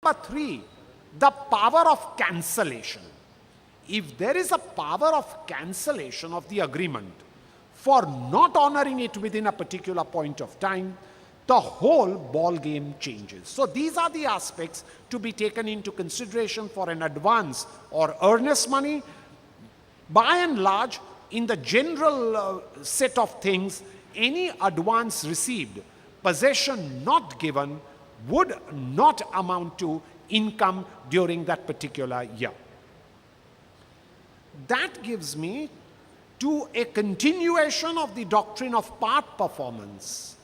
Number three, the power of cancellation. If there is a power of cancellation of the agreement for not honoring it within a particular point of time, the whole ball game changes. So these are the aspects to be taken into consideration for an advance or earnest money. By and large, in the general set of things, any advance received, possession not given, would not amount to income during that particular year. That gives me to a continuation of the doctrine of part performance.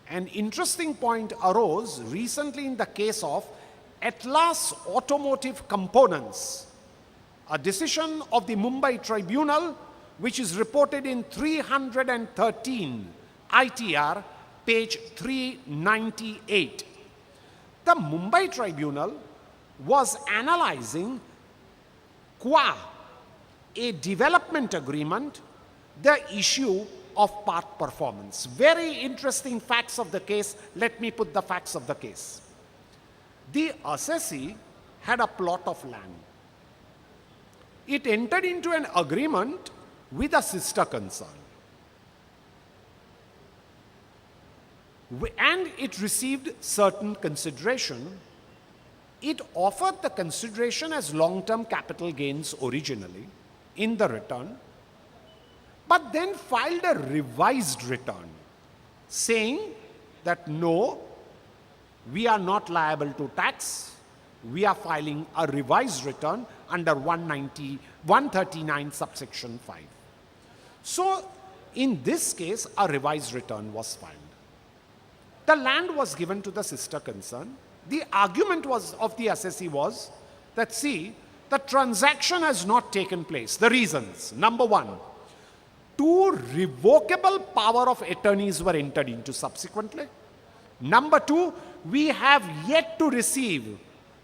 An interesting point arose recently in the case of Atlas Automotive Components, a decision of the Mumbai Tribunal, which is reported in 313 ITR, page 398. The Mumbai Tribunal was analyzing qua a development agreement the issue of part performance. Very interesting facts of the case. Let me put the facts of the case. The assessee had a plot of land. It entered into an agreement with a sister concern, and it received certain consideration. It offered the consideration as long-term capital gains originally in the return, but then filed a revised return saying that no, we are not liable to tax. We are filing a revised return under 139 subsection 5. So in this case, a revised return was filed. The land was given to the sister concern. The argument of the assessee was that, see, the transaction has not taken place. The reasons: number one, two revocable power of attorneys were entered into subsequently. Number two, we have yet to receive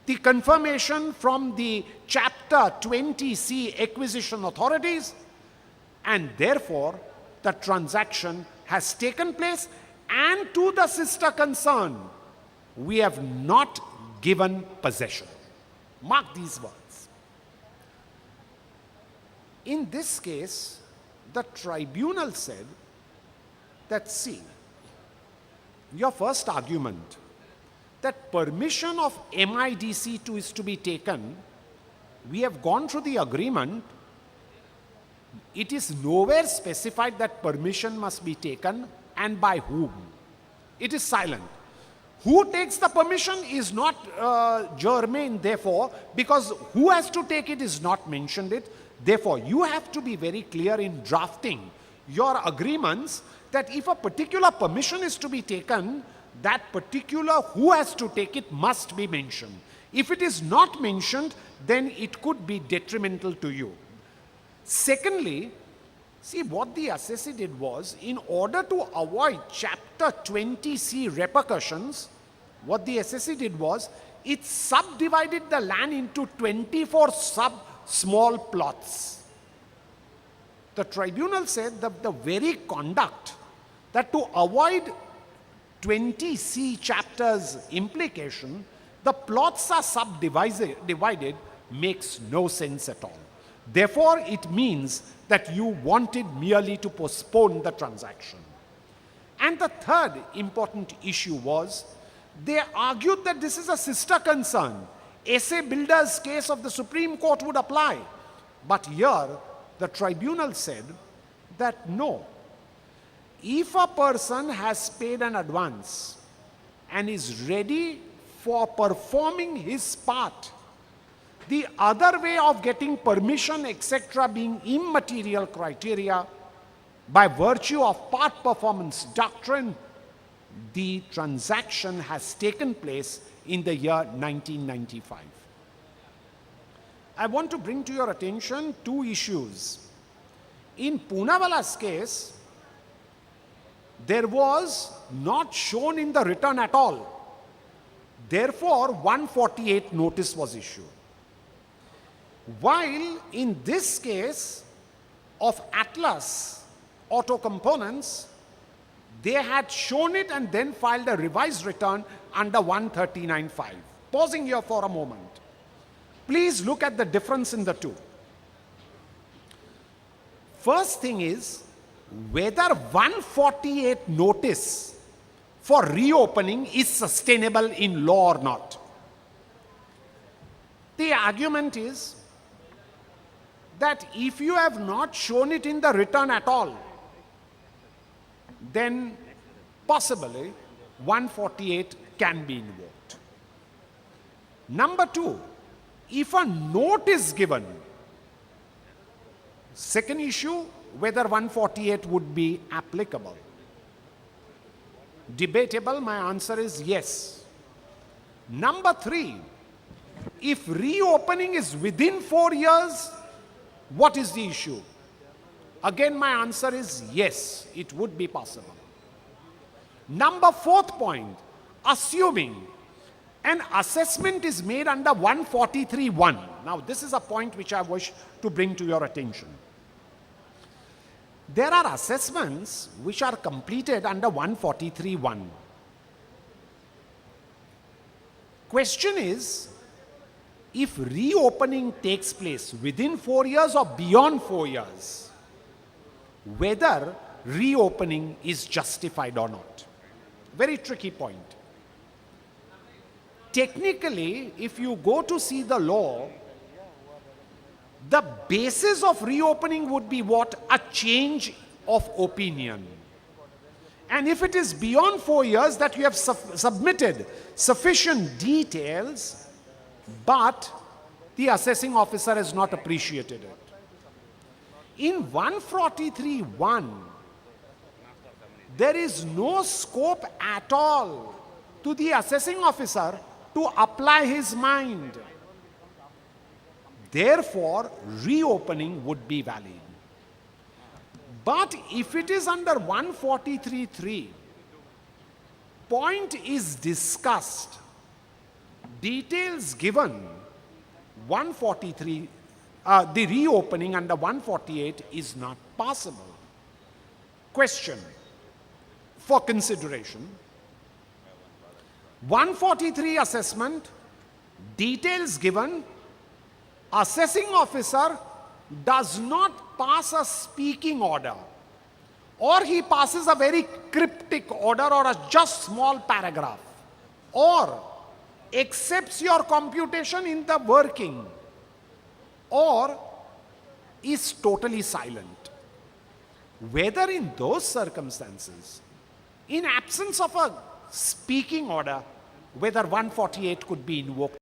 the confirmation from the Chapter 20C acquisition authorities, and therefore the transaction has taken place, and to the sister concern, we have not given possession. Mark these words. In this case, the tribunal said that, see, your first argument that permission of MIDC is to be taken, we have gone through the agreement. It is nowhere specified that permission must be taken and by whom. It is silent. Who takes the permission is not germane, therefore, because who has to take it is not mentioned it. Therefore, you have to be very clear in drafting your agreements that if a particular permission is to be taken, that particular who has to take it must be mentioned. If it is not mentioned, then it could be detrimental to you. Secondly, see, what the assessee did was, in order to avoid Chapter 20C repercussions, what the assessee did was, it subdivided the land into 24 small plots. The tribunal said that the very conduct that to avoid 20C chapter's implication, the plots are subdivided, makes no sense at all. Therefore, it means that you wanted merely to postpone the transaction. And the third important issue was, they argued that this is a sister concern. SA Builders case of the Supreme Court would apply. But here, the tribunal said that no. If a person has paid an advance and is ready for performing his part, the other way of getting permission, etc., being immaterial criteria, by virtue of part performance doctrine, the transaction has taken place in the year 1995. I want to bring to your attention two issues. In Poonawala's case, there was not shown in the return at all. Therefore, 148 notice was issued. While in this case of Atlas Auto Components, they had shown it and then filed a revised return under 139.5. Pausing here for a moment. Please look at the difference in the two. First thing is whether 148 notice for reopening is sustainable in law or not. The argument is that if you have not shown it in the return at all, then possibly 148 can be invoked. Number two, if a note is given, second issue, whether 148 would be applicable. Debatable, my answer is yes. Number three, if reopening is within 4 years, what is the issue? Again, my answer is yes, it would be possible. Number fourth point, assuming an assessment is made under 143(1). Now, this is a point which I wish to bring to your attention. There are assessments which are completed under 143(1). Question is, if reopening takes place within 4 years or beyond 4 years, whether reopening is justified or not. Very tricky point. Technically, if you go to see the law, the basis of reopening would be what? A change of opinion. And if it is beyond 4 years that you have submitted sufficient details, but the assessing officer has not appreciated it. In 143(1), there is no scope at all to the assessing officer to apply his mind. Therefore, reopening would be valid. But if it is under 143(3), point is discussed, details given, 143, the reopening under 148 is not possible. Question for consideration. 143 assessment, details given, assessing officer does not pass a speaking order, or he passes a very cryptic order or a just small paragraph, or accepts your computation in the working, or is totally silent. Whether in those circumstances, in absence of a speaking order, whether 148 could be invoked.